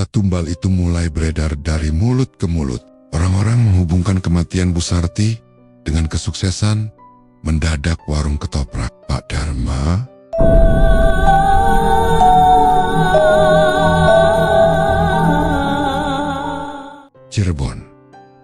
Berita tumbal itu mulai beredar dari mulut ke mulut. Orang-orang menghubungkan kematian Bu Sarti dengan kesuksesan mendadak warung ketoprak Pak Dharma. Cirebon,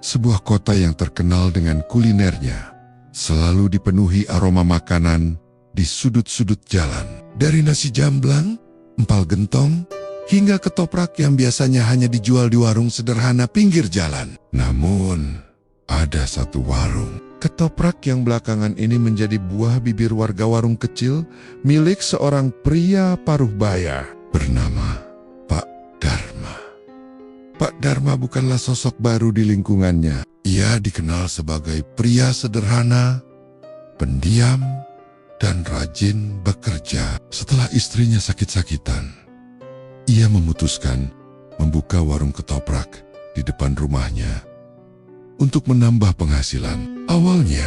sebuah kota yang terkenal dengan kulinernya, selalu dipenuhi aroma makanan di sudut-sudut jalan. Dari nasi jamblang, empal gentong, hingga ketoprak yang biasanya hanya dijual di warung sederhana pinggir jalan. Namun, ada satu warung ketoprak yang belakangan ini menjadi buah bibir warga warung kecil milik seorang pria paruh baya bernama Pak Dharma. Pak Dharma bukanlah sosok baru di lingkungannya. Ia dikenal sebagai pria sederhana, pendiam, dan rajin bekerja. Setelah istrinya sakit-sakitan, ia memutuskan membuka warung ketoprak di depan rumahnya untuk menambah penghasilan. Awalnya,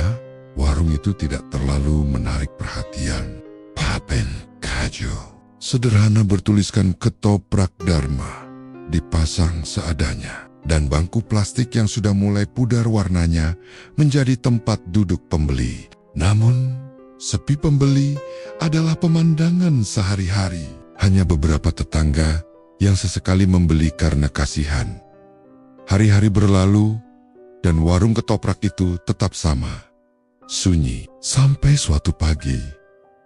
warung itu tidak terlalu menarik perhatian. Papan kayu sederhana bertuliskan ketoprak Dharma dipasang seadanya, dan bangku plastik yang sudah mulai pudar warnanya menjadi tempat duduk pembeli. Namun, sepi pembeli adalah pemandangan sehari-hari. Hanya beberapa tetangga yang sesekali membeli karena kasihan. Hari-hari berlalu dan warung ketoprak itu tetap sama, sunyi. Sampai suatu pagi,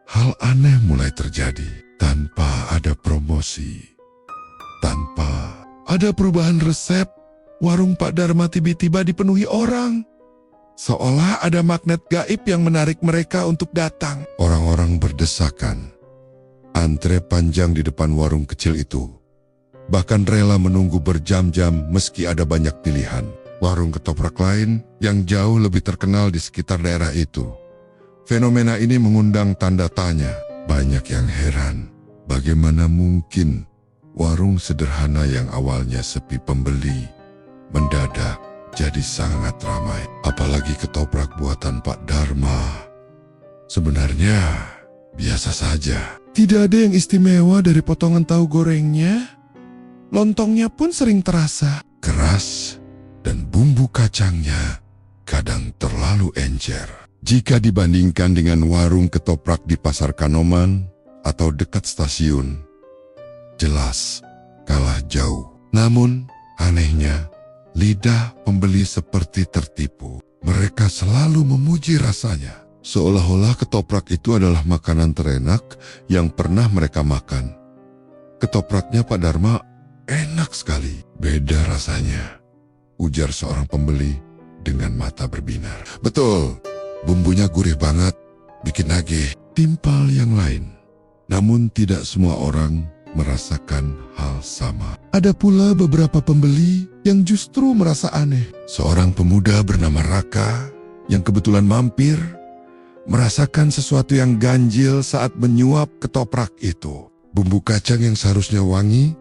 hal aneh mulai terjadi. Tanpa ada promosi, tanpa ada perubahan resep, warung Pak Dharma tiba-tiba dipenuhi orang. Seolah ada magnet gaib yang menarik mereka untuk datang. Orang-orang berdesakan. Antre panjang di depan warung kecil itu. Bahkan rela menunggu berjam-jam meski ada banyak pilihan. Warung ketoprak lain yang jauh lebih terkenal di sekitar daerah itu. Fenomena ini mengundang tanda tanya. Banyak yang heran, bagaimana mungkin warung sederhana yang awalnya sepi pembeli mendadak jadi sangat ramai. Apalagi ketoprak buatan Pak Dharma. Sebenarnya biasa saja. Tidak ada yang istimewa dari potongan tahu gorengnya. Lontongnya pun sering terasa keras dan bumbu kacangnya kadang terlalu encer. Jika dibandingkan dengan warung ketoprak di Pasar Kanoman atau dekat stasiun, jelas kalah jauh. Namun, anehnya, lidah pembeli seperti tertipu. Mereka selalu memuji rasanya. Seolah-olah ketoprak itu adalah makanan terenak yang pernah mereka makan. Ketopraknya Pak Dharma enak sekali. Beda rasanya, ujar seorang pembeli dengan mata berbinar. Betul, bumbunya gurih banget, bikin nagih. Timpal yang lain. Namun tidak semua orang merasakan hal sama. Ada pula beberapa pembeli yang justru merasa aneh. Seorang pemuda bernama Raka yang kebetulan mampir merasakan sesuatu yang ganjil saat menyuap ketoprak itu. Bumbu kacang yang seharusnya wangi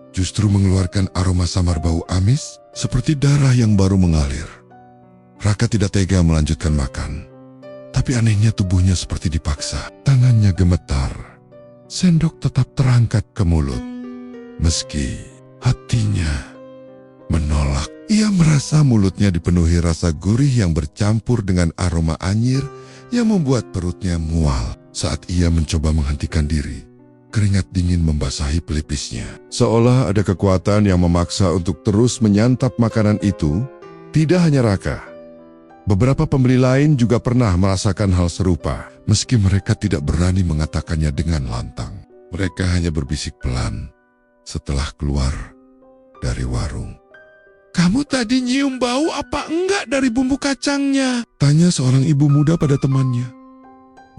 justru mengeluarkan aroma samar bau amis seperti darah yang baru mengalir. Raka tidak tega melanjutkan makan. Tapi anehnya tubuhnya seperti dipaksa. Tangannya gemetar. Sendok tetap terangkat ke mulut. Meski hatinya menolak. Ia merasa mulutnya dipenuhi rasa gurih yang bercampur dengan aroma anyir yang membuat perutnya mual. Saat ia mencoba menghentikan diri, keringat dingin membasahi pelipisnya. Seolah ada kekuatan yang memaksa untuk terus menyantap makanan itu. Tidak hanya Raka. Beberapa pembeli lain juga pernah merasakan hal serupa. Meski mereka tidak berani mengatakannya dengan lantang. Mereka hanya berbisik pelan setelah keluar dari warung. "Kamu tadi nyium bau apa enggak dari bumbu kacangnya?" tanya seorang ibu muda pada temannya.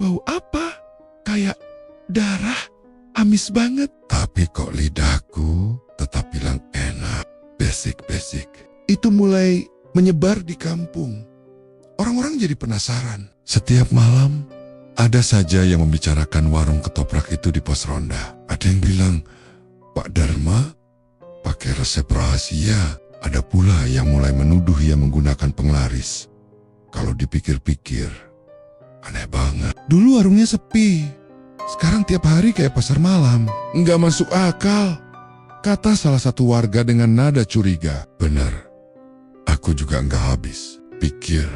"Bau apa? Kayak darah, amis banget." Tapi kok lidahku tetap bilang enak, besik-besik. Itu mulai menyebar di kampung. Orang-orang jadi penasaran. Setiap malam, ada saja yang membicarakan warung ketoprak itu di pos ronda. Ada yang bilang, Pak Dharma pakai resep rahasia. Ada pula yang mulai menuduh ia menggunakan penglaris. Kalau dipikir-pikir, aneh banget. Dulu warungnya sepi. Sekarang tiap hari kayak pasar malam. Nggak masuk akal. kata salah satu warga dengan nada curiga. Benar, aku juga nggak habis pikir.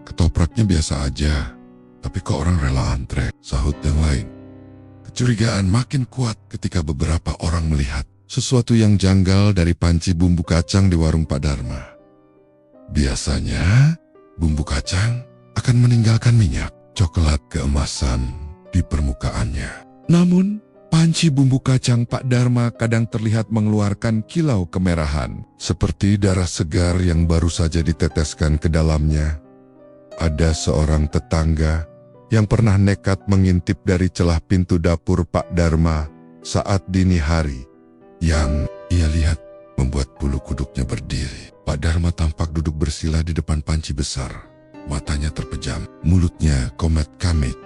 Ketopraknya biasa aja, tapi kok orang rela antre, sahut yang lain. Kecurigaan makin kuat ketika beberapa orang melihat sesuatu yang janggal dari panci bumbu kacang di warung Pak Dharma. Biasanya, bumbu kacang akan meninggalkan minyak coklat keemasan di permukaannya. Namun, panci bumbu kacang Pak Dharma kadang terlihat mengeluarkan kilau kemerahan, seperti darah segar yang baru saja diteteskan ke dalamnya. Ada seorang tetangga yang pernah nekat mengintip dari celah pintu dapur Pak Dharma saat dini hari. Yang ia lihat membuat bulu kuduknya berdiri. Pak Dharma tampak duduk bersila di depan panci besar. Matanya terpejam, mulutnya komat kamit,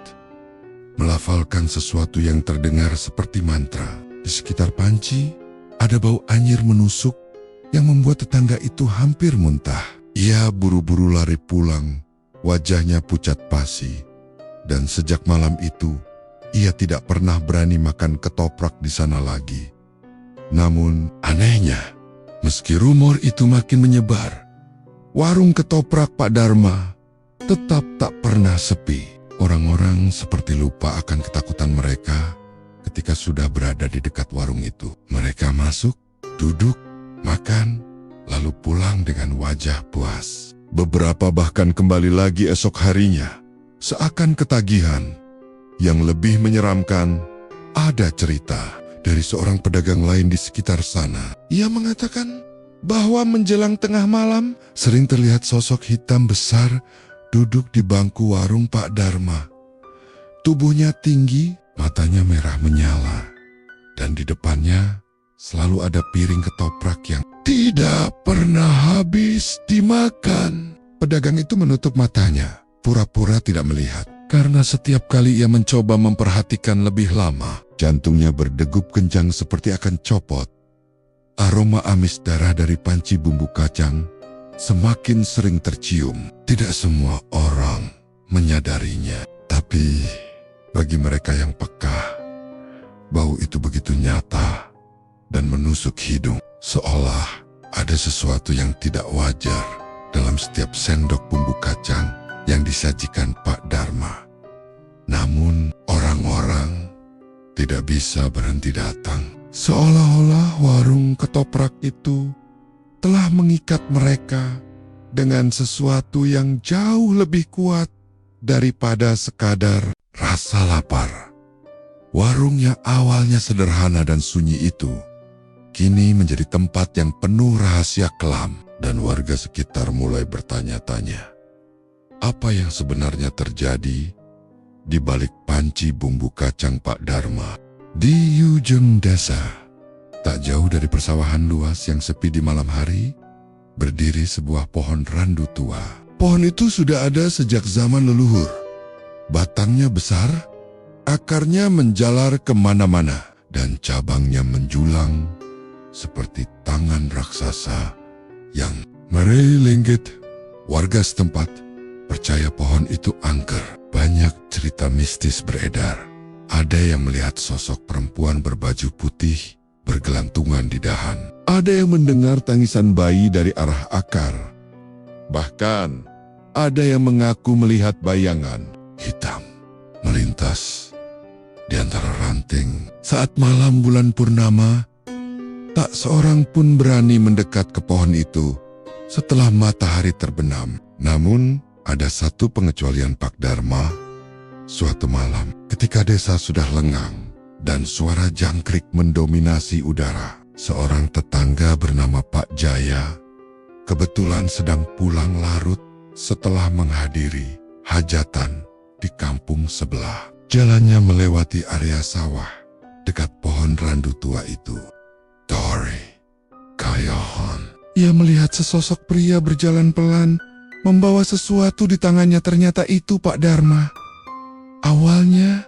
melafalkan sesuatu yang terdengar seperti mantra. Di sekitar panci, ada bau anyir menusuk yang membuat tetangga itu hampir muntah. Ia buru-buru lari pulang, wajahnya pucat pasi. Dan sejak malam itu, ia tidak pernah berani makan ketoprak di sana lagi. Namun, anehnya, meski rumor itu makin menyebar, warung ketoprak Pak Dharma tetap tak pernah sepi. Orang-orang seperti lupa akan ketakutan mereka ketika sudah berada di dekat warung itu. Mereka masuk, duduk, makan, lalu pulang dengan wajah puas. Beberapa bahkan kembali lagi esok harinya, seakan ketagihan. Yang lebih menyeramkan, ada cerita dari seorang pedagang lain di sekitar sana. Ia mengatakan bahwa menjelang tengah malam sering terlihat sosok hitam besar duduk di bangku warung Pak Dharma. Tubuhnya tinggi, matanya merah menyala, dan di depannya selalu ada piring ketoprak yang tidak pernah habis dimakan. Pedagang itu menutup matanya, pura-pura tidak melihat. Karena setiap kali ia mencoba memperhatikan lebih lama, jantungnya berdegup kencang seperti akan copot. Aroma amis darah dari panci bumbu kacang semakin sering tercium. Tidak semua orang menyadarinya, tapi bagi mereka yang peka, bau itu begitu nyata dan menusuk hidung, seolah ada sesuatu yang tidak wajar dalam setiap sendok bumbu kacang yang disajikan Pak Dharma. Namun orang-orang tidak bisa berhenti datang. Seolah-olah warung ketoprak itu telah mengikat mereka dengan sesuatu yang jauh lebih kuat daripada sekadar rasa lapar. Warung yang awalnya sederhana dan sunyi itu kini menjadi tempat yang penuh rahasia kelam, dan warga sekitar mulai bertanya-tanya, apa yang sebenarnya terjadi di balik panci bumbu kacang Pak Dharma? Di ujung desa, tak jauh dari persawahan luas yang sepi di malam hari, berdiri sebuah pohon randu tua. Pohon itu sudah ada sejak zaman leluhur. Batangnya besar, akarnya menjalar kemana-mana, dan cabangnya menjulang seperti tangan raksasa yang merengget. Warga setempat percaya pohon itu angker. Banyak cerita mistis beredar. Ada yang melihat sosok perempuan berbaju putih bergelantungan di dahan. Ada yang mendengar tangisan bayi dari arah akar. Bahkan, ada yang mengaku melihat bayangan hitam melintas di antara ranting. Saat malam bulan purnama, tak seorang pun berani mendekat ke pohon itu setelah matahari terbenam. Namun, ada satu pengecualian Pak Dharma. Suatu malam, ketika desa sudah lengang dan suara jangkrik mendominasi udara, seorang tetangga bernama Pak Jaya kebetulan sedang pulang larut setelah menghadiri hajatan di kampung sebelah. Jalannya melewati area sawah dekat pohon randu tua itu. Tori Kayahan. Ia melihat sesosok pria berjalan pelan, membawa sesuatu di tangannya. Ternyata itu Pak Dharma. Awalnya,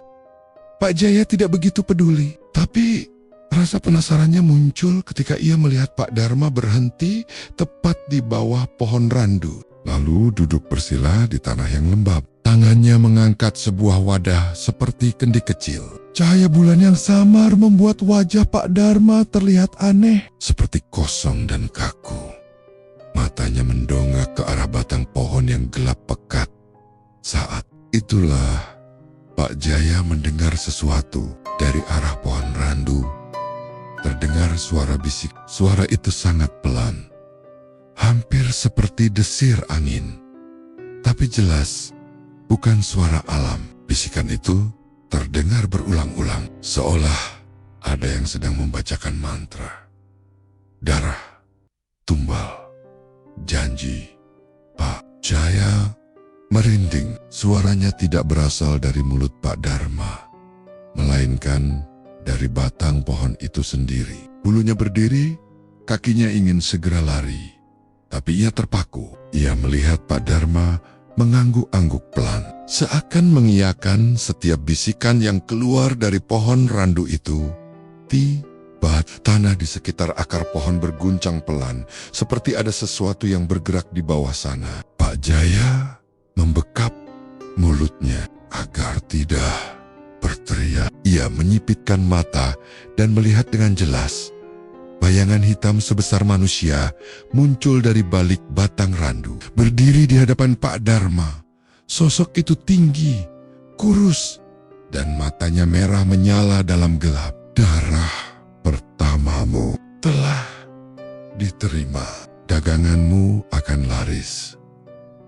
Pak Jaya tidak begitu peduli, tapi rasa penasarannya muncul ketika ia melihat Pak Dharma berhenti tepat di bawah pohon randu, lalu duduk bersila di tanah yang lembab. Tangannya mengangkat sebuah wadah seperti kendi kecil. Cahaya bulan yang samar membuat wajah Pak Dharma terlihat aneh, seperti kosong dan kaku. Matanya mendongak ke arah batang pohon yang gelap pekat. Saat itulah Pak Jaya mendengar sesuatu dari arah pohon randu. Terdengar suara bisik. Suara itu sangat pelan, hampir seperti desir angin. Tapi jelas, bukan suara alam. Bisikan itu terdengar berulang-ulang, seolah ada yang sedang membacakan mantra. Darah, tumbal, janji. Pak Jaya merinding. Suaranya tidak berasal dari mulut Pak Dharma, melainkan dari batang pohon itu sendiri. Bulunya berdiri, kakinya ingin segera lari, tapi ia terpaku. Ia melihat Pak Dharma mengangguk-angguk pelan, seakan mengiyakan setiap bisikan yang keluar dari pohon randu itu. Tiba, tanah di sekitar akar pohon berguncang pelan, seperti ada sesuatu yang bergerak di bawah sana. Pak Jaya membekap mulutnya agar tidak berteriak. Ia menyipitkan mata dan melihat dengan jelas. Bayangan hitam sebesar manusia muncul dari balik batang randu, berdiri di hadapan Pak Dharma. Sosok itu tinggi, kurus, dan matanya merah menyala dalam gelap. Darah pertamamu telah diterima. Daganganmu akan laris.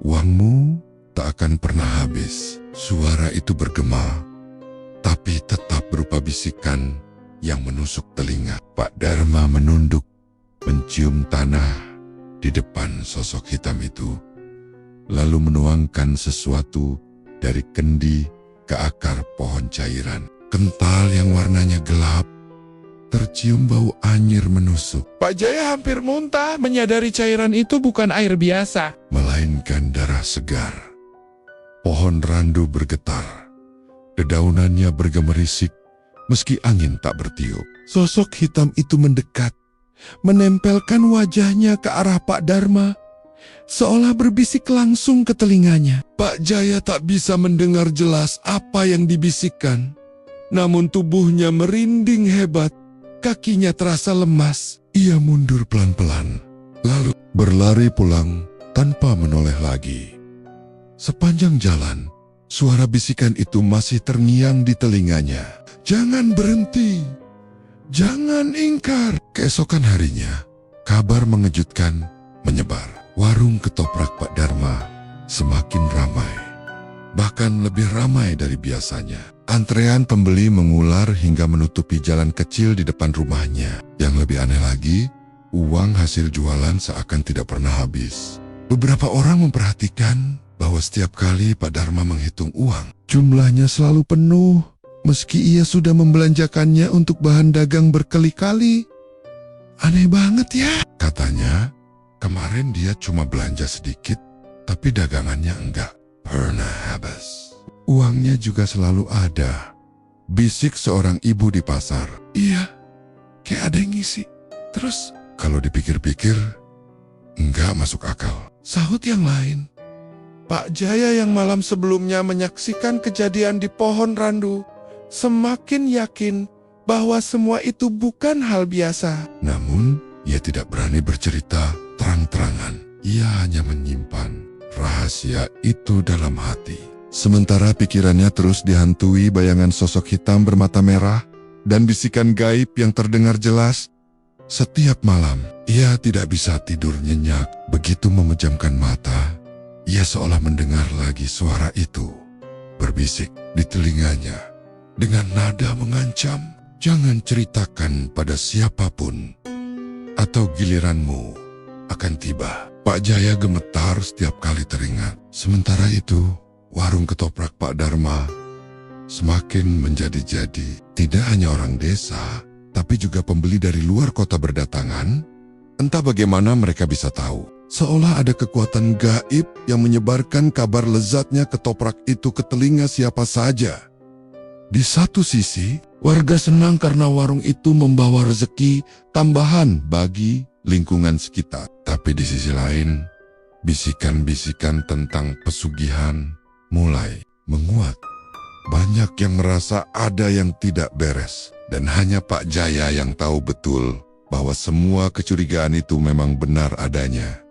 Uangmu tak akan pernah habis. Suara itu bergema, tapi tetap berupa bisikan yang menusuk telinga. Pak Dharma menunduk, mencium tanah di depan sosok hitam itu, lalu menuangkan sesuatu dari kendi ke akar pohon cairan. Kental yang warnanya gelap, tercium bau anyir menusuk. Pak Jaya hampir muntah menyadari cairan itu bukan air biasa, Melainkan darah segar. Pohon randu bergetar. Dedaunannya bergemerisik meski angin tak bertiup. Sosok hitam itu mendekat, menempelkan wajahnya ke arah Pak Dharma, seolah berbisik langsung ke telinganya. Pak Jaya tak bisa mendengar jelas apa yang dibisikkan, namun tubuhnya merinding hebat, kakinya terasa lemas. Ia mundur pelan-pelan, lalu berlari pulang tanpa menoleh lagi. Sepanjang jalan, suara bisikan itu masih terngiang di telinganya. Jangan berhenti, jangan ingkar. Keesokan harinya, kabar mengejutkan menyebar. Warung ketoprak Pak Dharma semakin ramai, bahkan lebih ramai dari biasanya. Antrean pembeli mengular hingga menutupi jalan kecil di depan rumahnya. Yang lebih aneh lagi, uang hasil jualan seakan tidak pernah habis. Beberapa orang memperhatikan bahwa setiap kali Pak Dharma menghitung uang, jumlahnya selalu penuh, meski ia sudah membelanjakannya untuk bahan dagang berkali-kali. Aneh banget ya, katanya. Kemarin dia cuma belanja sedikit, tapi dagangannya enggak pernah habis. Uangnya juga selalu ada, bisik seorang ibu di pasar. Iya, kayak ada yang ngisi. Terus, kalau dipikir-pikir, enggak masuk akal. Sahut yang lain. Pak Jaya yang malam sebelumnya menyaksikan kejadian di pohon randu, semakin yakin bahwa semua itu bukan hal biasa. Namun, ia tidak berani bercerita terang-terangan. Ia hanya menyimpan rahasia itu dalam hati. Sementara pikirannya terus dihantui bayangan sosok hitam bermata merah dan bisikan gaib yang terdengar jelas. Setiap malam, ia tidak bisa tidur nyenyak. Begitu memejamkan mata, ia seolah mendengar lagi suara itu berbisik di telinganya dengan nada mengancam. Jangan ceritakan pada siapapun, atau giliranmu akan tiba. Pak Jaya gemetar setiap kali teringat. Sementara itu, warung ketoprak Pak Dharma semakin menjadi-jadi. Tidak hanya orang desa, tapi juga pembeli dari luar kota berdatangan. Entah bagaimana mereka bisa tahu. Seolah ada kekuatan gaib yang menyebarkan kabar lezatnya ketoprak itu ke telinga siapa saja. Di satu sisi, warga senang karena warung itu membawa rezeki tambahan bagi lingkungan sekitar. Tapi di sisi lain, bisikan-bisikan tentang pesugihan mulai menguat. Banyak yang merasa ada yang tidak beres, dan hanya Pak Jaya yang tahu betul bahwa semua kecurigaan itu memang benar adanya.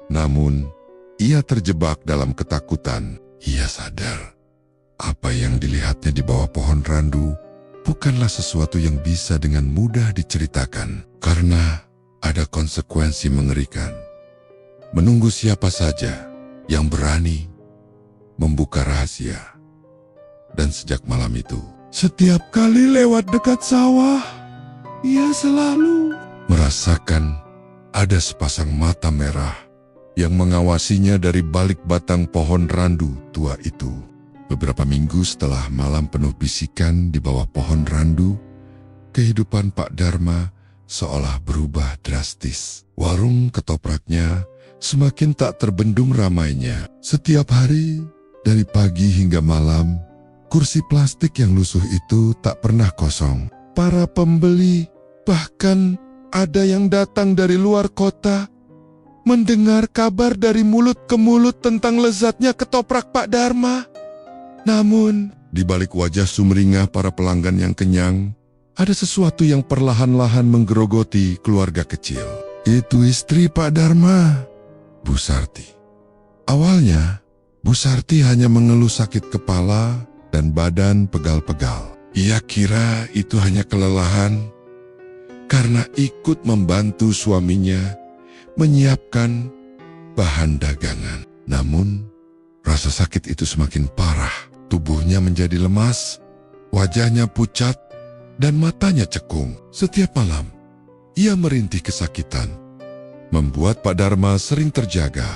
Namun, ia terjebak dalam ketakutan. Ia sadar, apa yang dilihatnya di bawah pohon randu bukanlah sesuatu yang bisa dengan mudah diceritakan, karena ada konsekuensi mengerikan. Menunggu siapa saja yang berani membuka rahasia. Dan sejak malam itu, setiap kali lewat dekat sawah, ia selalu merasakan ada sepasang mata merah yang mengawasinya dari balik batang pohon randu tua itu. Beberapa minggu setelah malam penuh bisikan di bawah pohon randu, kehidupan Pak Dharma seolah berubah drastis. Warung ketopraknya semakin tak terbendung ramainya. Setiap hari, dari pagi hingga malam, kursi plastik yang lusuh itu tak pernah kosong. Para pembeli, bahkan ada yang datang dari luar kota, mendengar kabar dari mulut ke mulut tentang lezatnya ketoprak Pak Dharma. Namun, di balik wajah sumringah para pelanggan yang kenyang, ada sesuatu yang perlahan-lahan menggerogoti keluarga kecil. Itu istri Pak Dharma, Bu Sarti. Awalnya, Bu Sarti hanya mengeluh sakit kepala dan badan pegal-pegal. Ia kira itu hanya kelelahan karena ikut membantu suaminya menyiapkan bahan dagangan. Namun, rasa sakit itu semakin parah. Tubuhnya menjadi lemas, wajahnya pucat, dan matanya cekung. Setiap malam, ia merintih kesakitan, membuat Pak Dharma sering terjaga.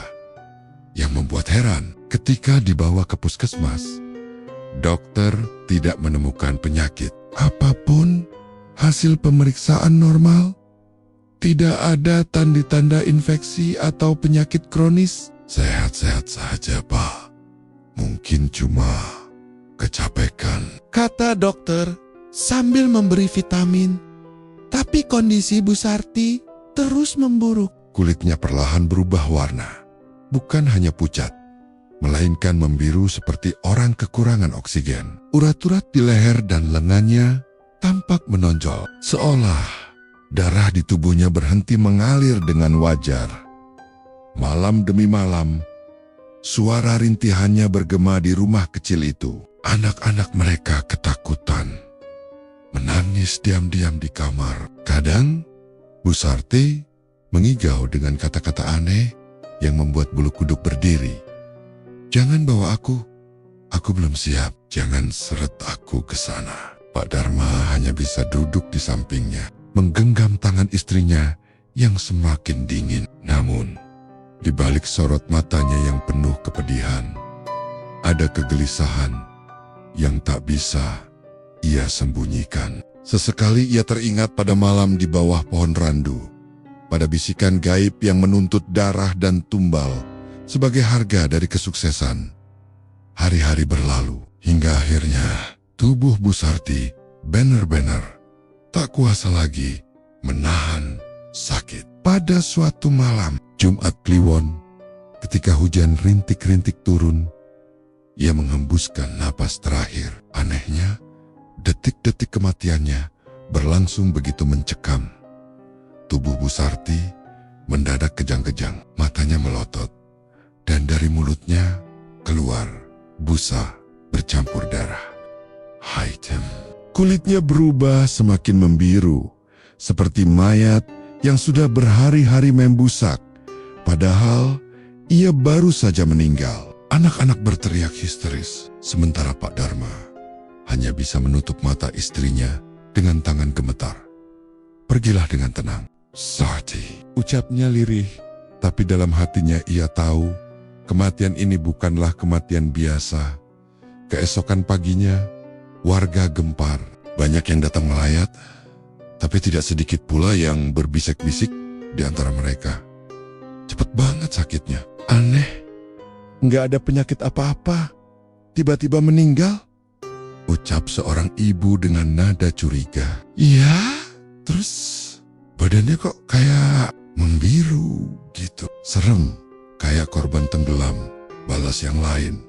Yang membuat heran, ketika dibawa ke puskesmas, dokter tidak menemukan penyakit. Apapun hasil pemeriksaan normal, tidak ada tanda-tanda infeksi atau penyakit kronis. Sehat-sehat saja, Pak. Mungkin cuma kecapekan, kata dokter sambil memberi vitamin. Tapi kondisi Bu Sarti terus memburuk. Kulitnya perlahan berubah warna. Bukan hanya pucat, melainkan membiru seperti orang kekurangan oksigen. Urat-urat di leher dan lengannya tampak menonjol, seolah darah di tubuhnya berhenti mengalir dengan wajar. Malam demi malam, suara rintihannya bergema di rumah kecil itu. Anak-anak mereka ketakutan, menangis diam-diam di kamar. Kadang, Bu Sarti mengigau dengan kata-kata aneh yang membuat bulu kuduk berdiri. Jangan bawa aku belum siap. Jangan seret aku ke sana. Pak Dharma hanya bisa duduk di sampingnya, menggenggam tangan istrinya yang semakin dingin. Namun, di balik sorot matanya yang penuh kepedihan, ada kegelisahan yang tak bisa ia sembunyikan. Sesekali ia teringat pada malam di bawah pohon randu, pada bisikan gaib yang menuntut darah dan tumbal sebagai harga dari kesuksesan. Hari-hari berlalu, hingga akhirnya tubuh Bu Sarti benar-benar tak kuasa lagi menahan sakit. Pada suatu malam Jumat Kliwon, ketika hujan rintik-rintik turun, ia menghembuskan napas terakhir. Anehnya, detik-detik kematiannya berlangsung begitu mencekam. Tubuh Bu Sarti mendadak kejang-kejang, matanya melotot, dan dari mulutnya keluar busa bercampur darah. Hitam. Kulitnya berubah semakin membiru, seperti mayat yang sudah berhari-hari membusak, padahal ia baru saja meninggal. Anak-anak berteriak histeris, sementara Pak Dharma hanya bisa menutup mata istrinya dengan tangan gemetar. Pergilah dengan tenang, Sarti, ucapnya lirih, tapi dalam hatinya ia tahu kematian ini bukanlah kematian biasa. Keesokan paginya, warga gempar. Banyak yang datang melayat, tapi tidak sedikit pula yang berbisik-bisik di antara mereka. Cepat banget sakitnya. Aneh, nggak ada penyakit apa-apa. Tiba-tiba meninggal, ucap seorang ibu dengan nada curiga. Iya, terus badannya kok kayak membiru gitu. Serem, kayak korban tenggelam, balas yang lain.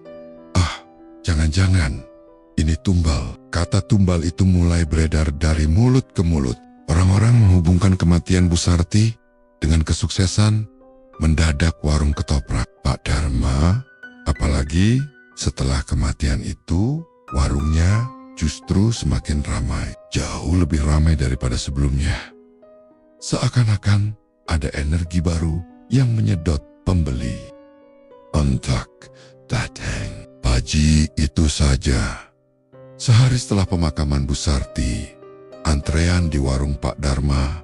Jangan-jangan ini tumbal. Kata tumbal itu mulai beredar dari mulut ke mulut. Orang-orang menghubungkan kematian Bu Sarti dengan kesuksesan mendadak warung ketoprak Pak Dharma. Apalagi setelah kematian itu, warungnya justru semakin ramai. Jauh lebih ramai daripada sebelumnya. Seakan-akan ada energi baru yang menyedot pembeli. Ontak, datang, Paji itu saja. Sehari setelah pemakaman Bu Sarti, antrean di warung Pak Dharma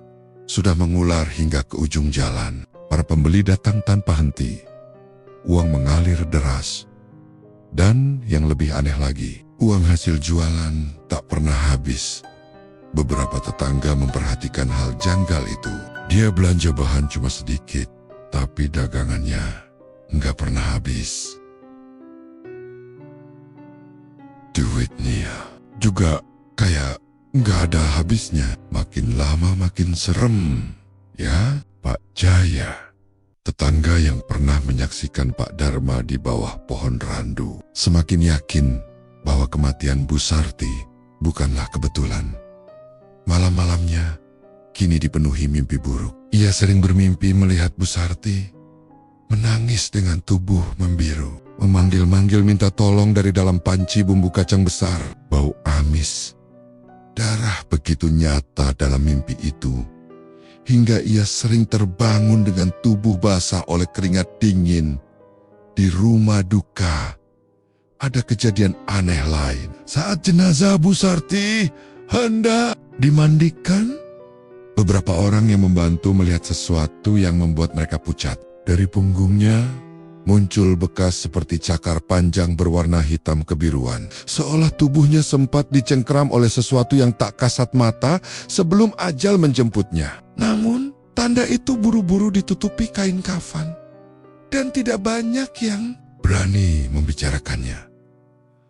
sudah mengular hingga ke ujung jalan. Para pembeli datang tanpa henti. Uang mengalir deras. Dan yang lebih aneh lagi, uang hasil jualan tak pernah habis. Beberapa tetangga memperhatikan hal janggal itu. Dia belanja bahan cuma sedikit, tapi dagangannya nggak pernah habis. Duitnya juga kayak nggak ada habisnya. Makin lama makin serem, ya Pak Jaya. Tetangga yang pernah menyaksikan Pak Dharma di bawah pohon randu semakin yakin bahwa kematian Bu Sarti bukanlah kebetulan. Malam-malamnya kini dipenuhi mimpi buruk. Ia sering bermimpi melihat Bu Sarti menangis dengan tubuh membiru, memanggil-manggil minta tolong dari dalam panci bumbu kacang besar. Bau amis, darah begitu nyata dalam mimpi itu, hingga ia sering terbangun dengan tubuh basah oleh keringat dingin. Di rumah duka, ada kejadian aneh lain. Saat jenazah Bu Sarti hendak dimandikan, beberapa orang yang membantu melihat sesuatu yang membuat mereka pucat. Dari punggungnya muncul bekas seperti cakar panjang berwarna hitam kebiruan, seolah tubuhnya sempat dicengkeram oleh sesuatu yang tak kasat mata sebelum ajal menjemputnya. Namun, tanda itu buru-buru ditutupi kain kafan, dan tidak banyak yang berani membicarakannya.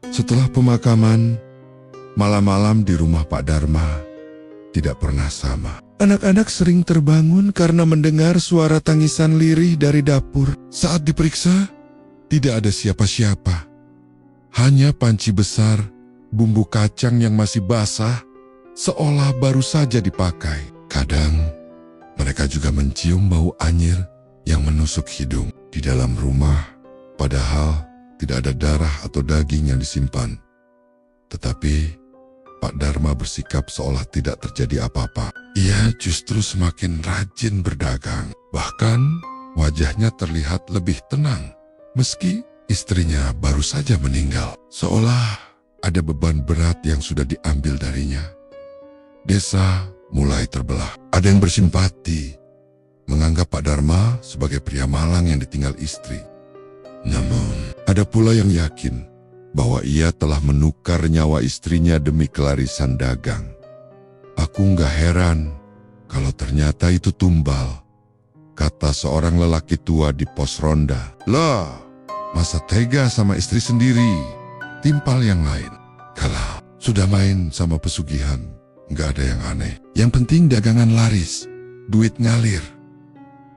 Setelah pemakaman, malam-malam di rumah Pak Dharma tidak pernah sama. Anak-anak sering terbangun karena mendengar suara tangisan lirih dari dapur. Saat diperiksa, tidak ada siapa-siapa. Hanya panci besar, bumbu kacang yang masih basah, seolah baru saja dipakai. Kadang, mereka juga mencium bau anyir yang menusuk hidung. Di dalam rumah, padahal tidak ada darah atau daging yang disimpan. Tetapi Pak Dharma bersikap seolah tidak terjadi apa-apa. Ia justru semakin rajin berdagang. Bahkan wajahnya terlihat lebih tenang. Meski istrinya baru saja meninggal. Seolah ada beban berat yang sudah diambil darinya. Desa mulai terbelah. Ada yang bersimpati, menganggap Pak Dharma sebagai pria malang yang ditinggal istri. Namun, ada pula yang yakin bahwa ia telah menukar nyawa istrinya demi kelarisan dagang. Aku nggak heran kalau ternyata itu tumbal, kata seorang lelaki tua di pos ronda. Lah, masa tega sama istri sendiri, timpal yang lain. Kalau sudah main sama pesugihan, nggak ada yang aneh. Yang penting dagangan laris, duit ngalir.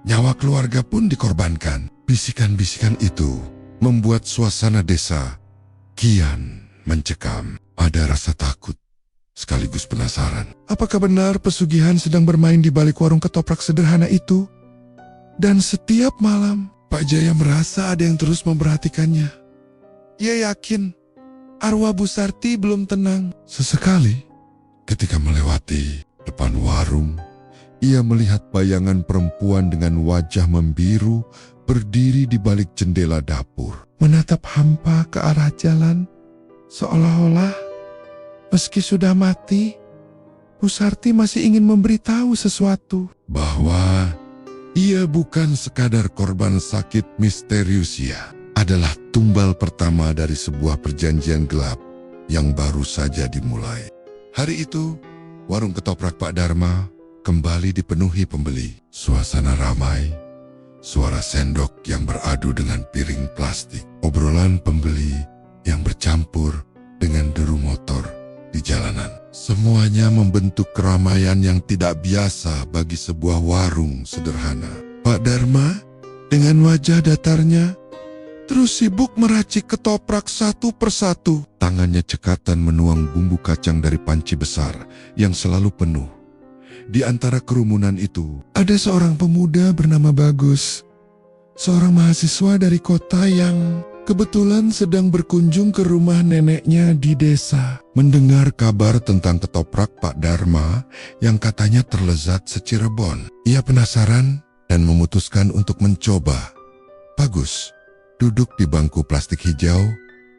Nyawa keluarga pun dikorbankan. Bisikan-bisikan itu membuat suasana desa kian mencekam. Ada rasa takut, sekaligus penasaran. Apakah benar pesugihan sedang bermain di balik warung ketoprak sederhana itu? Dan setiap malam, Pak Jaya merasa ada yang terus memperhatikannya. Ia yakin arwah Bu Sarti belum tenang. Sesekali, ketika melewati depan warung, ia melihat bayangan perempuan dengan wajah membiru berdiri di balik jendela dapur, menatap hampa ke arah jalan, seolah-olah meski sudah mati, Bu Sarti masih ingin memberitahu sesuatu. Bahwa ia bukan sekadar korban sakit misterius. Ia adalah tumbal pertama dari sebuah perjanjian gelap yang baru saja dimulai. Hari itu, warung ketoprak Pak Dharma kembali dipenuhi pembeli. Suasana ramai, suara sendok yang beradu dengan piring plastik, obrolan pembeli yang bercampur dengan deru motor di jalanan. Semuanya membentuk keramaian yang tidak biasa bagi sebuah warung sederhana. Pak Dharma dengan wajah datarnya terus sibuk meracik ketoprak satu persatu. Tangannya cekatan menuang bumbu kacang dari panci besar yang selalu penuh. Di antara kerumunan itu, ada seorang pemuda bernama Bagus. Seorang mahasiswa dari kota yang kebetulan sedang berkunjung ke rumah neneknya di desa. Mendengar kabar tentang ketoprak Pak Dharma yang katanya terlezat se-Cirebon, ia penasaran dan memutuskan untuk mencoba. Bagus duduk di bangku plastik hijau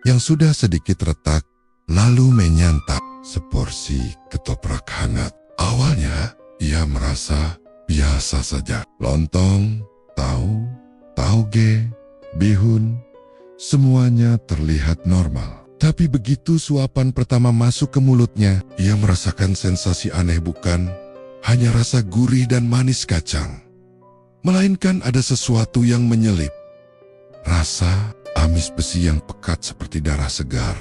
yang sudah sedikit retak, lalu menyantap seporsi ketoprak hangat. Awalnya ia merasa biasa saja. Lontong, tahu, tauge, bihun, semuanya terlihat normal. Tapi begitu suapan pertama masuk ke mulutnya, ia merasakan sensasi aneh, bukan hanya rasa gurih dan manis kacang, melainkan ada sesuatu yang menyelip. Rasa amis besi yang pekat seperti darah segar.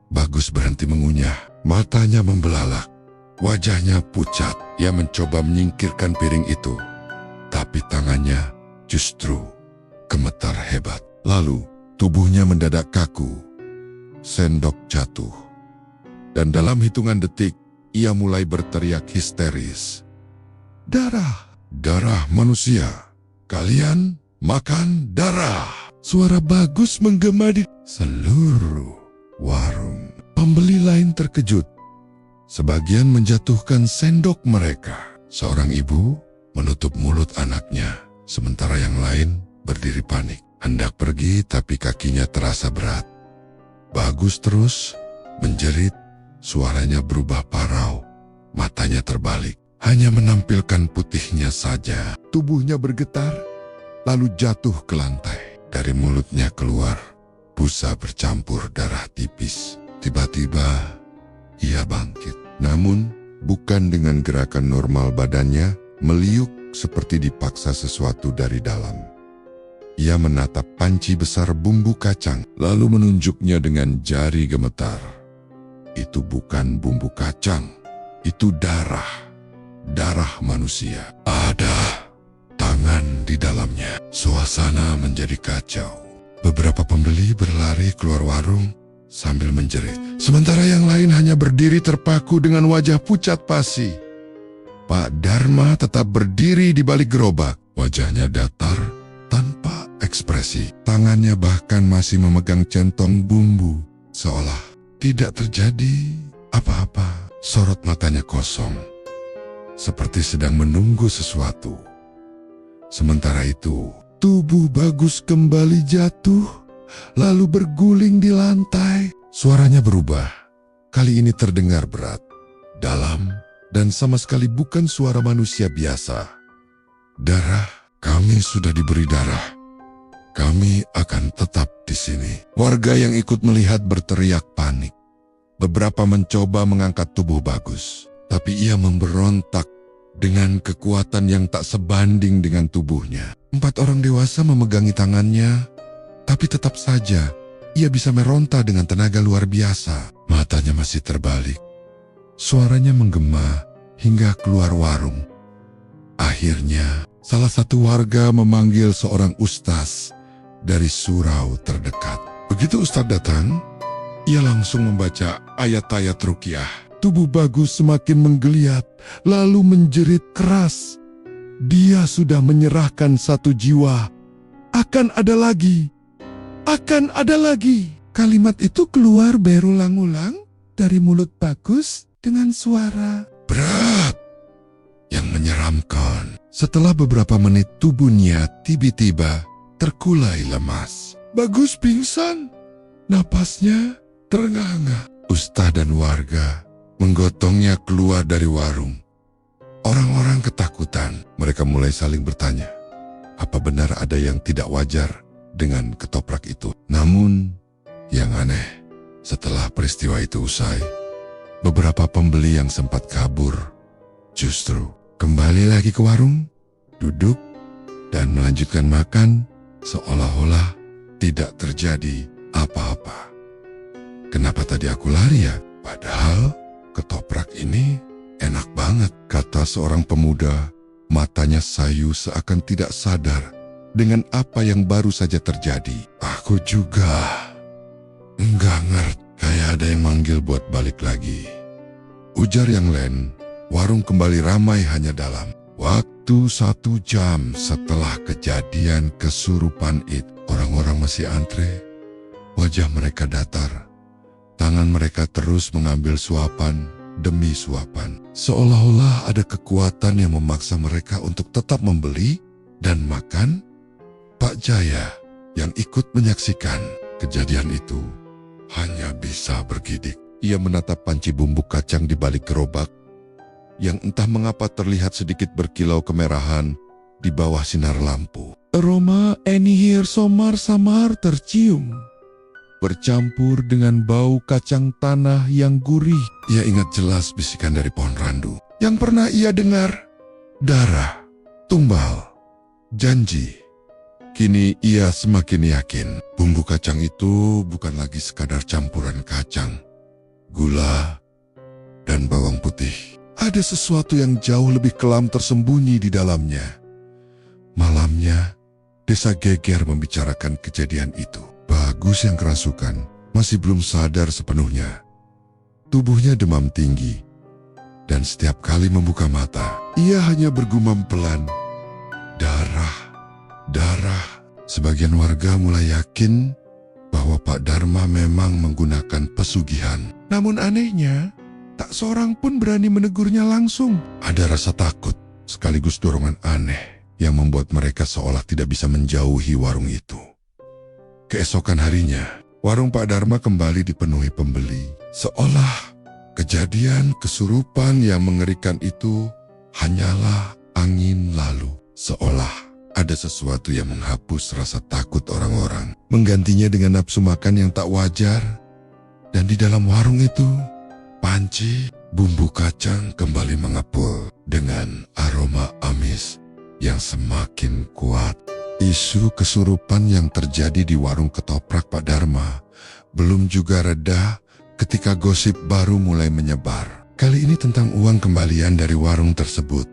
Bagus berhenti mengunyah, matanya membelalak, wajahnya pucat. Ia mencoba menyingkirkan piring itu, tapi tangannya justru gemetar hebat. Lalu tubuhnya mendadak kaku, sendok jatuh, dan dalam hitungan detik ia mulai berteriak histeris. Darah, darah manusia, kalian makan darah. Suara Bagus menggema di seluruh warung. Pembeli lain terkejut. Sebagian menjatuhkan sendok mereka. Seorang ibu menutup mulut anaknya, sementara yang lain berdiri panik. Hendak pergi tapi kakinya terasa berat. Bagus terus menjerit, suaranya berubah parau, matanya terbalik. Hanya menampilkan putihnya saja. Tubuhnya bergetar, lalu jatuh ke lantai. Dari mulutnya keluar busa bercampur darah tipis. Tiba-tiba ia bangkit. Namun bukan dengan gerakan normal, badannya meliuk seperti dipaksa sesuatu dari dalam. Ia menatap panci besar bumbu kacang, lalu menunjuknya dengan jari gemetar. Itu bukan bumbu kacang, itu darah. Darah manusia. Ada tangan di dalamnya. Suasana menjadi kacau. Beberapa pembeli berlari keluar warung sambil menjerit. Sementara yang lain hanya berdiri terpaku dengan wajah pucat pasi. Pak Dharma tetap berdiri di balik gerobak. Wajahnya datar, tanpa ekspresi. Tangannya bahkan masih memegang centong bumbu, seolah tidak terjadi apa-apa. Sorot matanya kosong, seperti sedang menunggu sesuatu. Sementara itu, tubuh Bagus kembali jatuh, lalu berguling di lantai. Suaranya berubah. Kali ini terdengar berat, dalam, dan sama sekali bukan suara manusia biasa. Darah, kami sudah diberi darah. Kami akan tetap di sini. Warga yang ikut melihat berteriak panik. Beberapa mencoba mengangkat tubuh Bagus, tapi ia memberontak dengan kekuatan yang tak sebanding dengan tubuhnya. 4 orang dewasa memegangi tangannya, tapi tetap saja ia bisa meronta dengan tenaga luar biasa. Matanya masih terbalik. Suaranya menggema hingga keluar warung. Akhirnya, salah satu warga memanggil seorang ustaz dari surau terdekat. Begitu ustaz datang, ia langsung membaca ayat-ayat ruqyah. Tubuh Bagus semakin menggeliat, lalu menjerit keras. Dia sudah menyerahkan satu jiwa. Akan ada lagi. Akan ada lagi. Kalimat itu keluar berulang-ulang dari mulut Bagus dengan suara berat yang menyeramkan. Setelah beberapa menit tubuhnya tiba-tiba terkulai lemas. Bagus pingsan. Napasnya terengah-engah. Ustaz dan warga menggotongnya keluar dari warung. Orang-orang ketakutan. Mereka mulai saling bertanya, apa benar ada yang tidak wajar dengan ketoprak itu? Namun, yang aneh, setelah peristiwa itu usai, beberapa pembeli yang sempat kabur justru kembali lagi ke warung, duduk, dan melanjutkan makan seolah-olah tidak terjadi apa-apa. Kenapa tadi aku lari ya? Padahal ketoprak ini enak banget, kata seorang pemuda. Matanya sayu seakan tidak sadar dengan apa yang baru saja terjadi. Aku juga enggak ngerti, kayak ada yang manggil buat balik lagi. Ujar yang lain. Warung kembali ramai hanya dalam waktu 1 jam setelah kejadian kesurupan itu. Orang-orang masih antre. Wajah mereka datar. Tangan mereka terus mengambil suapan demi suapan. Seolah-olah ada kekuatan yang memaksa mereka untuk tetap membeli dan makan. Pak Jaya yang ikut menyaksikan kejadian itu hanya bisa bergidik. Ia menatap panci bumbu kacang di balik gerobak yang entah mengapa terlihat sedikit berkilau kemerahan di bawah sinar lampu. Aroma Enihir samar-samar tercium, bercampur dengan bau kacang tanah yang gurih. Ia ingat jelas bisikan dari pohon randu yang pernah ia dengar. Darah, tumbal, janji. Kini ia semakin yakin bumbu kacang itu bukan lagi sekadar campuran kacang, gula, dan bawang putih. Ada sesuatu yang jauh lebih kelam tersembunyi di dalamnya. Malamnya, desa geger membicarakan kejadian itu. Bagus yang kerasukan masih belum sadar sepenuhnya. Tubuhnya demam tinggi, dan setiap kali membuka mata, ia hanya bergumam pelan, darah, darah. Sebagian warga mulai yakin bahwa Pak Dharma memang menggunakan pesugihan. Namun anehnya, tak seorang pun berani menegurnya langsung. Ada rasa takut sekaligus dorongan aneh yang membuat mereka seolah tidak bisa menjauhi warung itu. Keesokan harinya, warung Pak Dharma kembali dipenuhi pembeli. Seolah kejadian kesurupan yang mengerikan itu hanyalah angin lalu. Seolah ada sesuatu yang menghapus rasa takut orang-orang, menggantinya dengan nafsu makan yang tak wajar. Dan di dalam warung itu, panci bumbu kacang kembali mengepul dengan aroma amis yang semakin kuat. Isu kesurupan yang terjadi di warung ketoprak Pak Dharma belum juga reda ketika gosip baru mulai menyebar. Kali ini tentang uang kembalian dari warung tersebut.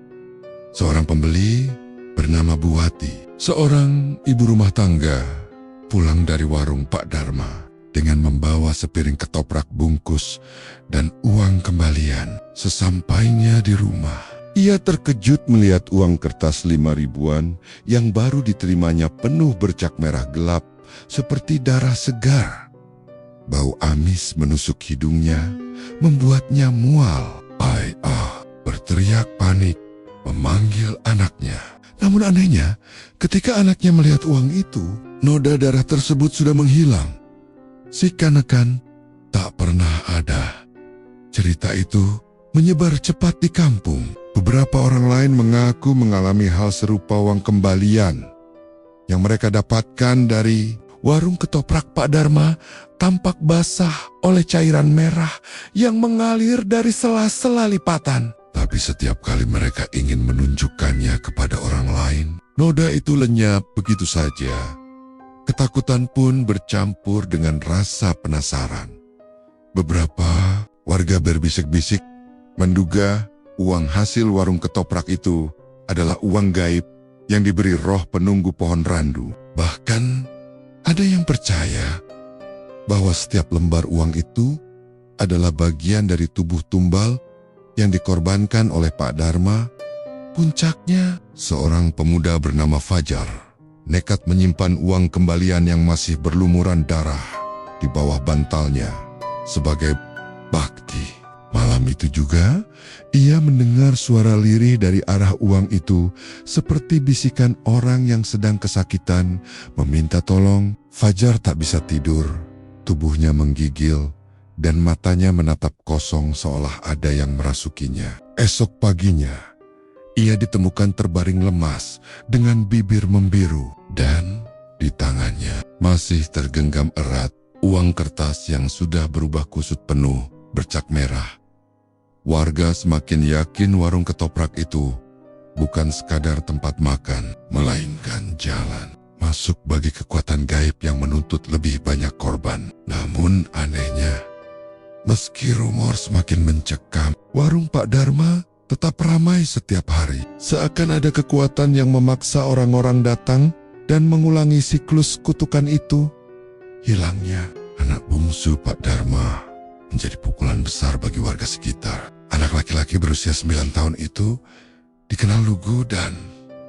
Seorang pembeli bernama Bu Wati, seorang ibu rumah tangga, pulang dari warung Pak Dharma dengan membawa sepiring ketoprak bungkus dan uang kembalian. Sesampainya di rumah, ia terkejut melihat uang kertas 5 ribuan yang baru diterimanya penuh bercak merah gelap seperti darah segar. Bau amis menusuk hidungnya, membuatnya mual. Berteriak panik, memanggil anaknya. Namun anehnya, ketika anaknya melihat uang itu, noda darah tersebut sudah menghilang. Si kanekan tak pernah ada. Cerita itu menyebar cepat di kampung. Beberapa orang lain mengaku mengalami hal serupa uang kembalian yang mereka dapatkan dari warung ketoprak Pak Dharma tampak basah oleh cairan merah yang mengalir dari sela-sela lipatan. Tapi setiap kali mereka ingin menunjukkannya kepada orang lain, noda itu lenyap begitu saja. Ketakutan pun bercampur dengan rasa penasaran. Beberapa warga berbisik-bisik menduga uang hasil warung ketoprak itu adalah uang gaib yang diberi roh penunggu pohon randu. Bahkan ada yang percaya bahwa setiap lembar uang itu adalah bagian dari tubuh tumbal yang dikorbankan oleh Pak Dharma. Puncaknya, seorang pemuda bernama Fajar nekat menyimpan uang kembalian yang masih berlumuran darah di bawah bantalnya sebagai bakti. Malam itu juga, ia mendengar suara lirih dari arah uang itu seperti bisikan orang yang sedang kesakitan meminta tolong. Fajar tak bisa tidur, tubuhnya menggigil, dan matanya menatap kosong seolah ada yang merasukinya. Esok paginya, ia ditemukan terbaring lemas dengan bibir membiru dan di tangannya masih tergenggam erat uang kertas yang sudah berubah kusut penuh bercak merah. Warga semakin yakin warung ketoprak itu bukan sekadar tempat makan, melainkan jalan masuk bagi kekuatan gaib yang menuntut lebih banyak korban. Namun anehnya, meski rumor semakin mencekam, warung Pak Dharma tetap ramai setiap hari. Seakan ada kekuatan yang memaksa orang-orang datang dan mengulangi siklus kutukan itu. Hilangnya anak bungsu Pak Dharma menjadi pukulan besar bagi warga sekitar. Anak laki-laki berusia 9 tahun itu dikenal lugu dan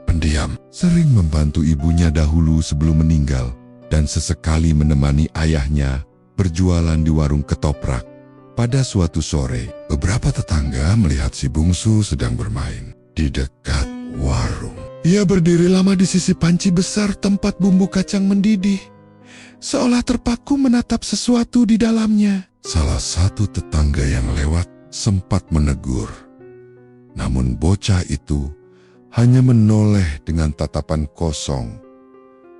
pendiam, sering membantu ibunya dahulu sebelum meninggal, dan sesekali menemani ayahnya berjualan di warung ketoprak. Pada suatu sore, beberapa tetangga melihat si bungsu sedang bermain di dekat warung. Ia berdiri lama di sisi panci besar tempat bumbu kacang mendidih, seolah terpaku menatap sesuatu di dalamnya. Salah satu tetangga yang lewat sempat menegur, namun bocah itu hanya menoleh dengan tatapan kosong.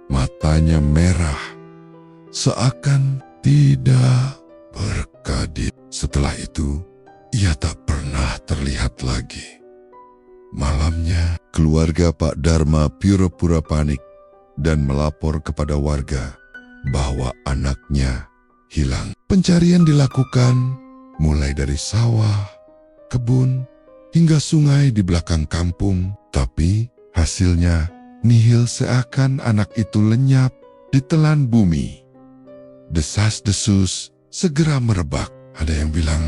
Matanya merah, seakan tidak berkedip. Setelah itu, ia tak pernah terlihat lagi. Malamnya, keluarga Pak Dharma pura-pura panik dan melapor kepada warga bahwa anaknya hilang. Pencarian dilakukan mulai dari sawah, kebun, hingga sungai di belakang kampung, tapi hasilnya nihil, seakan anak itu lenyap ditelan bumi. Desas-desus segera merebak. Ada yang bilang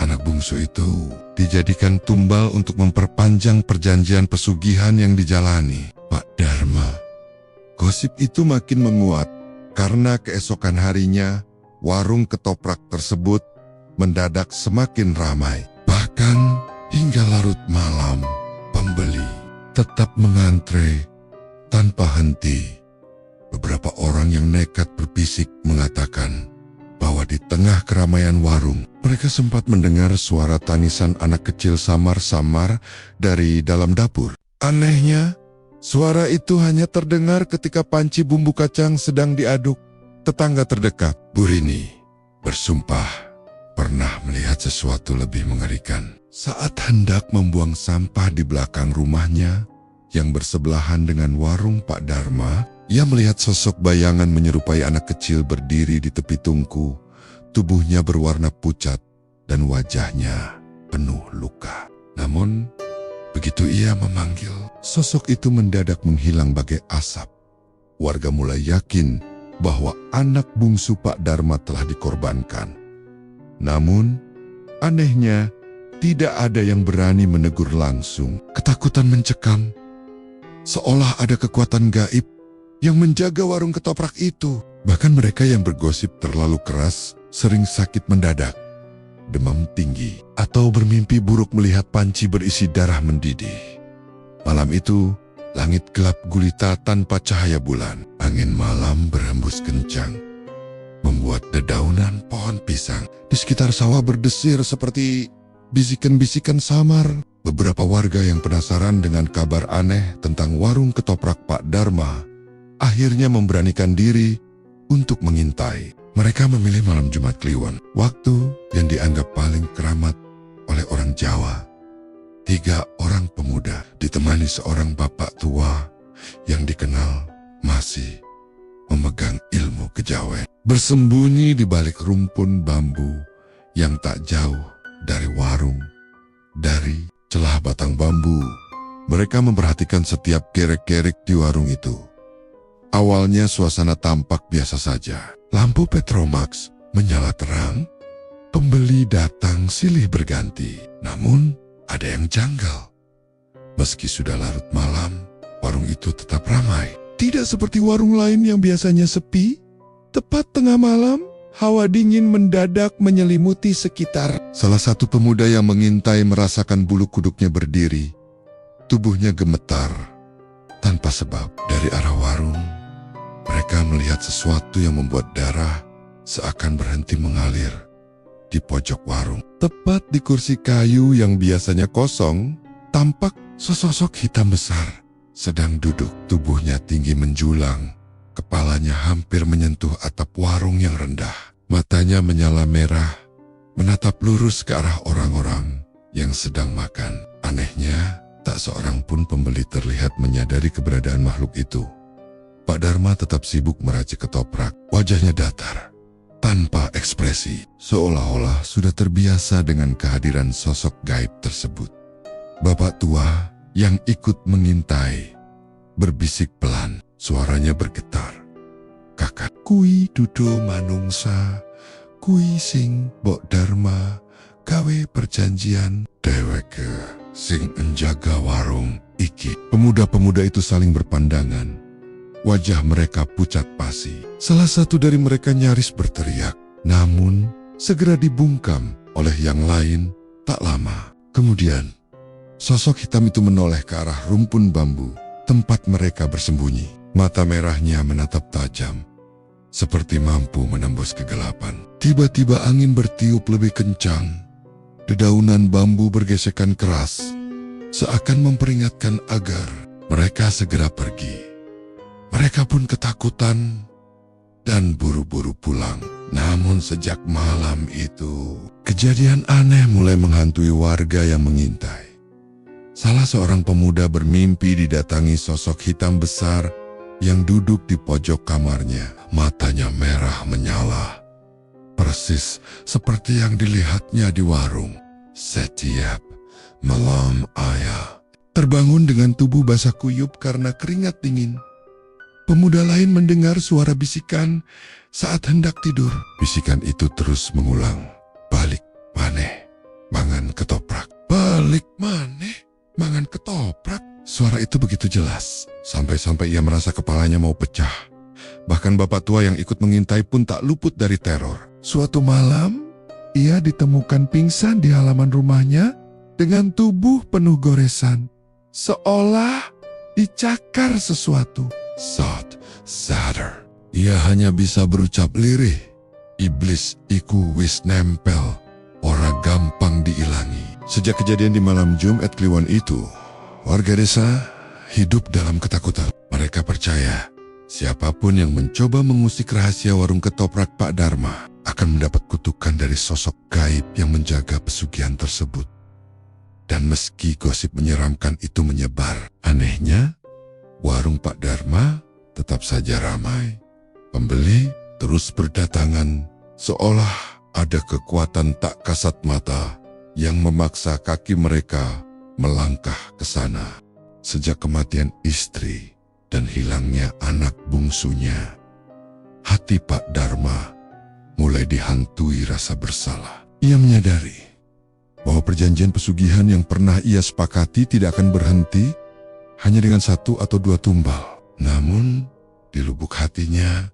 anak bungsu itu dijadikan tumbal untuk memperpanjang perjanjian pesugihan yang dijalani Pak Dharma. Gosip itu makin menguat karena keesokan harinya warung ketoprak tersebut mendadak semakin ramai. Bahkan hingga larut malam, pembeli tetap mengantre tanpa henti. Beberapa orang yang nekat berbisik mengatakan bahwa di tengah keramaian warung, mereka sempat mendengar suara tangisan anak kecil samar-samar dari dalam dapur. Anehnya, suara itu hanya terdengar ketika panci bumbu kacang sedang diaduk. Tetangga terdekat, Bu Rini, bersumpah pernah melihat sesuatu lebih mengerikan. Saat hendak membuang sampah di belakang rumahnya yang bersebelahan dengan warung Pak Dharma, ia melihat sosok bayangan menyerupai anak kecil berdiri di tepi tungku. Tubuhnya berwarna pucat dan wajahnya penuh luka. Namun, begitu ia memanggil, sosok itu mendadak menghilang bagai asap. Warga mulai yakin bahwa anak bungsu Pak Dharma telah dikorbankan. Namun, anehnya, tidak ada yang berani menegur langsung. Ketakutan mencekam, seolah ada kekuatan gaib yang menjaga warung ketoprak itu. Bahkan mereka yang bergosip terlalu keras sering sakit mendadak, demam tinggi, atau bermimpi buruk melihat panci berisi darah mendidih. Malam itu, langit gelap gulita tanpa cahaya bulan. Angin malam berhembus kencang, membuat dedaunan pohon pisang di sekitar sawah berdesir seperti bisikan-bisikan samar. Beberapa warga yang penasaran dengan kabar aneh tentang warung ketoprak Pak Dharma akhirnya memberanikan diri untuk mengintai. Mereka memilih malam Jumat Kliwon, waktu yang dianggap paling keramat oleh orang Jawa. 3 orang pemuda ditemani seorang bapak tua yang dikenal masih memegang ilmu kejawen, bersembunyi di balik rumpun bambu yang tak jauh dari warung. Dari celah batang bambu, mereka memperhatikan setiap gerek-gerik di warung itu. Awalnya suasana tampak biasa saja. Lampu Petromax menyala terang, pembeli datang silih berganti. Namun, ada yang janggal. Meski sudah larut malam, warung itu tetap ramai. Tidak seperti warung lain yang biasanya sepi. Tepat tengah malam, hawa dingin mendadak menyelimuti sekitar. Salah satu pemuda yang mengintai merasakan bulu kuduknya berdiri. Tubuhnya gemetar tanpa sebab. Dari arah warung, mereka melihat sesuatu yang membuat darah seakan berhenti mengalir. Di pojok warung, tepat di kursi kayu yang biasanya kosong, tampak sesosok hitam besar sedang duduk. Tubuhnya tinggi menjulang, kepalanya hampir menyentuh atap warung yang rendah. Matanya menyala merah, menatap lurus ke arah orang-orang yang sedang makan. Anehnya, tak seorang pun pembeli terlihat menyadari keberadaan makhluk itu. Pak Dharma tetap sibuk meracik ketoprak, wajahnya datar, tanpa ekspresi, seolah-olah sudah terbiasa dengan kehadiran sosok gaib tersebut. Bapak tua yang ikut mengintai berbisik pelan, Suaranya bergetar. Kakak kui dudo manungsa, kui sing bok dharma, gawe perjanjian dheweke sing enjaga warung iki. Pemuda-pemuda itu saling berpandangan. Wajah mereka pucat pasi. Salah satu dari mereka nyaris berteriak, namun segera dibungkam oleh yang lain. Tak lama kemudian, sosok hitam itu menoleh ke arah rumpun bambu tempat mereka bersembunyi. Mata merahnya menatap tajam, seperti mampu menembus kegelapan. Tiba-tiba angin bertiup lebih kencang. Dedaunan bambu bergesekan keras, seakan memperingatkan agar mereka segera pergi. Mereka pun ketakutan dan buru-buru pulang. Namun sejak malam itu, kejadian aneh mulai menghantui warga yang mengintai. Salah seorang pemuda bermimpi didatangi sosok hitam besar yang duduk di pojok kamarnya. Matanya merah menyala, persis seperti yang dilihatnya di warung. Setiap malam ayah terbangun dengan tubuh basah kuyup karena keringat dingin. Pemuda lain mendengar suara bisikan saat hendak tidur. Bisikan itu terus mengulang, balik maneh, mangan ketoprak. Balik maneh, mangan ketoprak. Suara itu begitu jelas, sampai-sampai ia merasa kepalanya mau pecah. Bahkan bapak tua yang ikut mengintai pun tak luput dari teror. Suatu malam, ia ditemukan pingsan di halaman rumahnya dengan tubuh penuh goresan, seolah dicakar sesuatu. Sadar. Ia hanya bisa berucap lirih, iblis iku wis nempel, ora gampang diilangi. Sejak kejadian di malam Jumat Kliwon itu, warga desa hidup dalam ketakutan. Mereka percaya siapapun yang mencoba mengusik rahasia warung ketoprak Pak Dharma akan mendapat kutukan dari sosok gaib yang menjaga pesugihan tersebut. Dan meski gosip menyeramkan itu menyebar, anehnya warung Pak Dharma tetap saja ramai. Pembeli terus berdatangan, seolah ada kekuatan tak kasat mata yang memaksa kaki mereka melangkah ke sana. Sejak kematian istri dan hilangnya anak bungsunya, hati Pak Dharma mulai dihantui rasa bersalah. Ia menyadari bahwa perjanjian pesugihan yang pernah ia sepakati tidak akan berhenti hanya dengan 1 atau 2 tumbal. Namun, di lubuk hatinya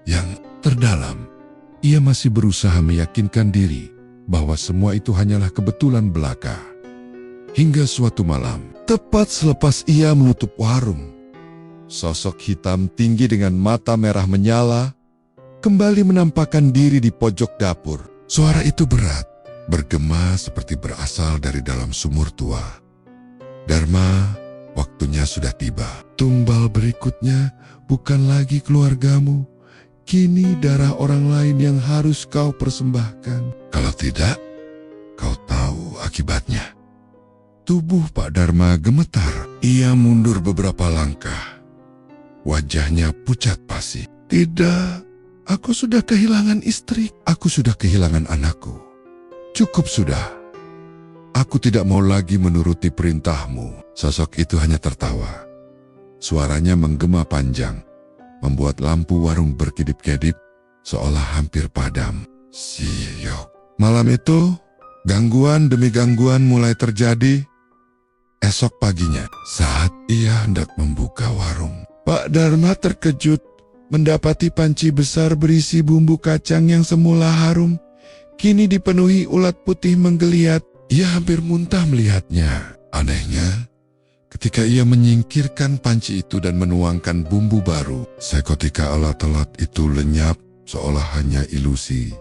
yang terdalam, ia masih berusaha meyakinkan diri bahwa semua itu hanyalah kebetulan belaka. Hingga suatu malam, tepat selepas ia menutup warung, sosok hitam tinggi dengan mata merah menyala kembali menampakkan diri di pojok dapur. Suara itu berat, bergema seperti berasal dari dalam sumur tua. Dharma, waktunya sudah tiba. Tumbal berikutnya bukan lagi keluargamu. Kini darah orang lain yang harus kau persembahkan. Kalau tidak, kau tahu akibatnya. Tubuh Pak Dharma gemetar. Ia mundur beberapa langkah. Wajahnya pucat pasi. Tidak, aku sudah kehilangan istri. Aku sudah kehilangan anakku. Cukup sudah. Aku tidak mau lagi menuruti perintahmu. Sosok itu hanya tertawa. Suaranya menggema panjang, membuat lampu warung berkedip-kedip, seolah hampir padam. Siok. Malam itu, gangguan demi gangguan mulai terjadi. Esok paginya, saat ia hendak membuka warung, Pak Dharma terkejut mendapati panci besar berisi bumbu kacang yang semula harum, kini dipenuhi ulat putih menggeliat. Ia hampir muntah melihatnya. Anehnya, ketika ia menyingkirkan panci itu dan menuangkan bumbu baru, seketika alat-alat itu lenyap seolah hanya ilusi.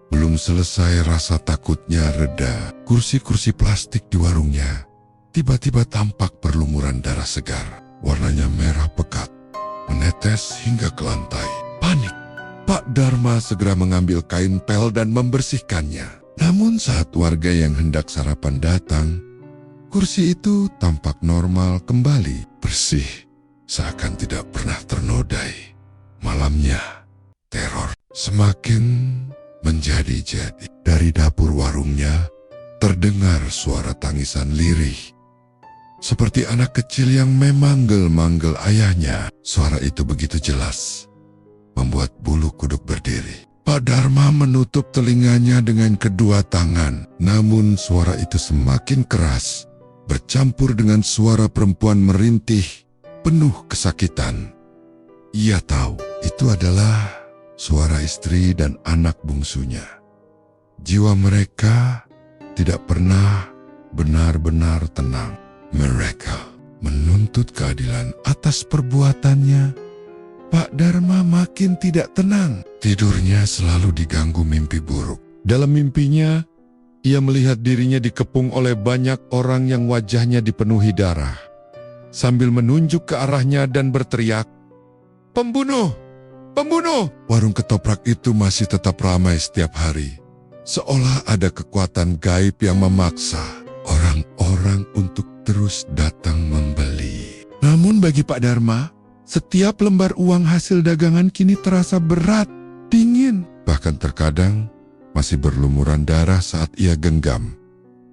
Belum selesai rasa takutnya reda, kursi-kursi plastik di warungnya tiba-tiba tampak berlumuran darah segar. Warnanya merah pekat, menetes hingga ke lantai. Panik. Pak Dharma segera mengambil kain pel dan membersihkannya. Namun saat warga yang hendak sarapan datang, kursi itu tampak normal kembali, bersih, seakan tidak pernah ternodai. Malamnya, teror semakin menjadi-jadi. Dari dapur warungnya, terdengar suara tangisan lirih. seperti anak kecil yang memanggil-manggil ayahnya. Suara itu begitu jelas, membuat bulu kuduk berdiri. Pak Dharma menutup telinganya dengan kedua tangan, namun suara itu semakin keras, bercampur dengan suara perempuan merintih, penuh kesakitan. Ia tahu itu adalah suara istri dan anak bungsunya. Jiwa mereka tidak pernah benar-benar tenang. Mereka menuntut keadilan atas perbuatannya. Pak Dharma makin tidak tenang. Tidurnya selalu diganggu mimpi buruk. Dalam mimpinya, ia melihat dirinya dikepung oleh banyak orang yang wajahnya dipenuhi darah. Sambil menunjuk ke arahnya dan berteriak, "Pembunuh! Pembunuh!" Warung ketoprak itu masih tetap ramai setiap hari. Seolah ada kekuatan gaib yang memaksa orang-orang untuk terus datang membeli. Namun bagi Pak Dharma, setiap lembar uang hasil dagangan kini terasa berat, dingin. Bahkan terkadang masih berlumuran darah saat ia genggam.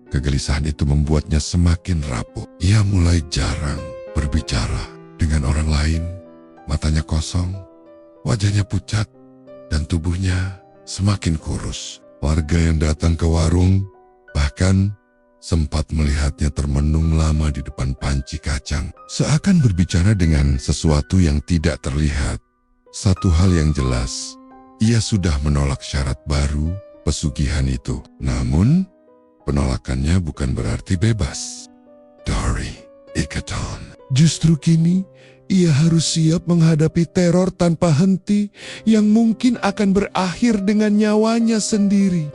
Kegelisahan itu membuatnya semakin rapuh. Ia mulai jarang berbicara dengan orang lain. Matanya kosong, wajahnya pucat, dan tubuhnya semakin kurus. Warga yang datang ke warung bahkan sempat melihatnya termenung lama di depan panci kacang, seakan berbicara dengan sesuatu yang tidak terlihat. Satu hal yang jelas, ia sudah menolak syarat baru pesugihan itu. Namun, penolakannya bukan berarti bebas. Dari ikatan. Justru kini, ia harus siap menghadapi teror tanpa henti yang mungkin akan berakhir dengan nyawanya sendiri.